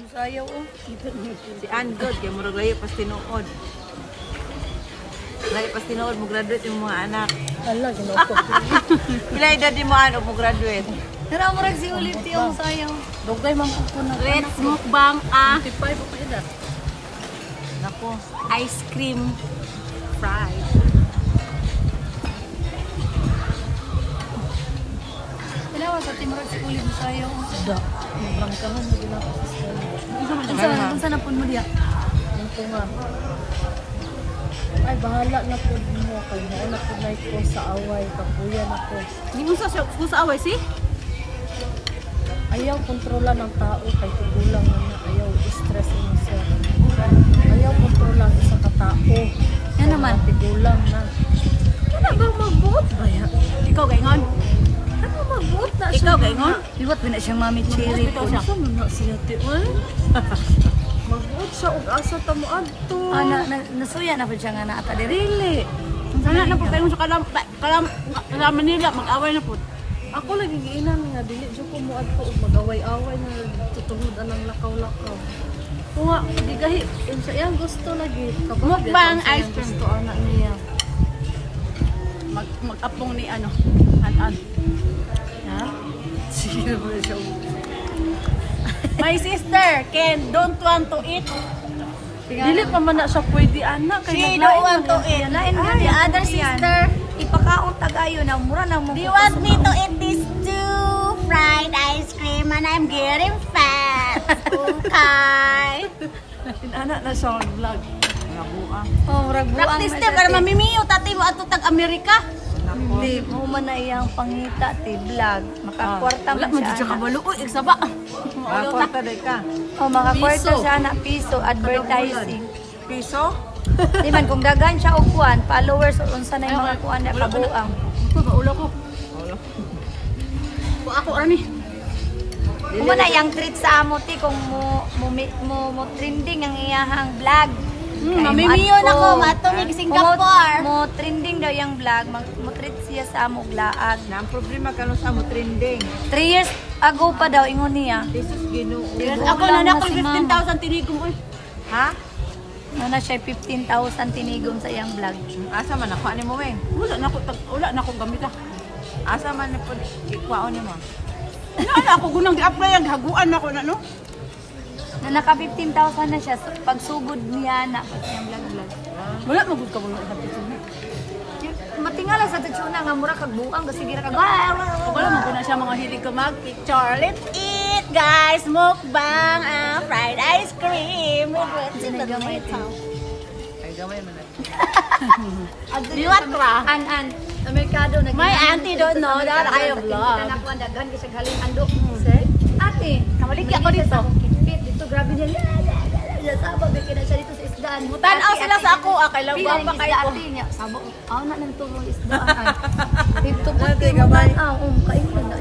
Sayaw oh. Si Andod, kaya murag layo pas tinuod. Layo pas tinuod mo graduate yung mga anak. Hala, ginoko. Pila edad di mo ano mo graduate? Tara mo rag si ulit yung sayaw. Dugay man po na. Let's mukbang 25 pa edad. Nako. ice cream fried. Kailangan sa timurag si ulit yung sayaw. Da. Bangkahan mo ginako sa sayaw. Kung saan na po mo diya? Ito nga. Ay, bahala na po mo. Kaya na po na ko sa away. Kapuya na po. Hindi mo sa away, si? Ayaw kontrola ng tao kay tugulang na ayaw stress mo siya. Ayaw kontrola sa katao. Yan naman. Tigulang na. Ano ba magbuot ba yan? Ikaw, gaingon? Ano magbuot na siya? Ikaw, gaingon? Iwat ba na siya mami cherry Ito po? siya. Saan mo na siya ti? Magbuot siya ug asa ta mo adto. Nasuya na po siya nga na ata dirili. Sana na po kayo sa kalam Manila, mag-away na po. Ako lagi giinan nga dili jud ko mo adto ug magaway-away na tutungod anang lakaw-lakaw. Kuha, di gahi, yung sa iyang gusto lagi. Mukbang ice cream. Gusto anak niya. Mag-apong ni ano, an-an. Ha? Sige mo na siya. My sister don't want to eat. Dili pa man na siya pwede anak. She don't want to eat. The other sister, ipakaon tagayo na mura na mo. Do you want me to eat this too? Fried ice cream and I'm getting fat. Okay. Anak na siya vlog. Nabuang. Oh, murag buang. Practice te para mamimiyo tati mo ato tag Amerika. Nako. Hindi, mo man na iyang pangita ti vlog. Makakwarta Wala man mo siya. di siya anak. kabalo. Uy, igsaba. Kwarta day ka. Oh, makakwarta Piso. siya na piso advertising. Piso? Di man kung dagan siya og kuan, followers o unsa na yung mga kuan na kabuang. Ulo ko. Ako ani. Kung man na yung treat sa amo ti kung mo trending ang iyahang vlog. Kay Mamimiyo mo na ko, adto. matumig Kung Singapore. Mo trending daw yung vlog, mo treat siya sa amo og laag. Na ang problema ka sa mo trending. 3 years ago pa daw ingon niya. Jesus Ginoo. Ako na lang na nakol si mama. 15,000 tinigom. Uy. Ha? Na siya 15,000 tinigom sa iyang vlog. Asa man ako ani mo weng? Wala na akong gamit ah. Asa man ni pud ikwaon nimo? Wala ako gunang gi-apply ang haguan ako na no. Na naka 15,000 na siya, pagsugod niya na pag siyang vlog. Wala magud ka mo sa pito. Matingala sa tatsuna nga mura kag buang kasi gira kag Wala mo na siya mga hilig ko mag-picture. Let's eat guys, mukbang fried ice cream. Ginagamay ito. Ay gamay man. Liwat ra. An sa merkado nag My auntie don't know that I have vlog. Anak ko ang daghan kasi galing andok. Sir? Ate, Kamalik ako dito. Dito grabe niya. Saba bikin na siya dito sa isdaan. Tanaw sila sa ako, kailan Pila ba pa pa kayo Ate niya. Sabo. Aw na nang tuloy isdaan. Dito po Ate, gamay. gamay. Ah, kayo na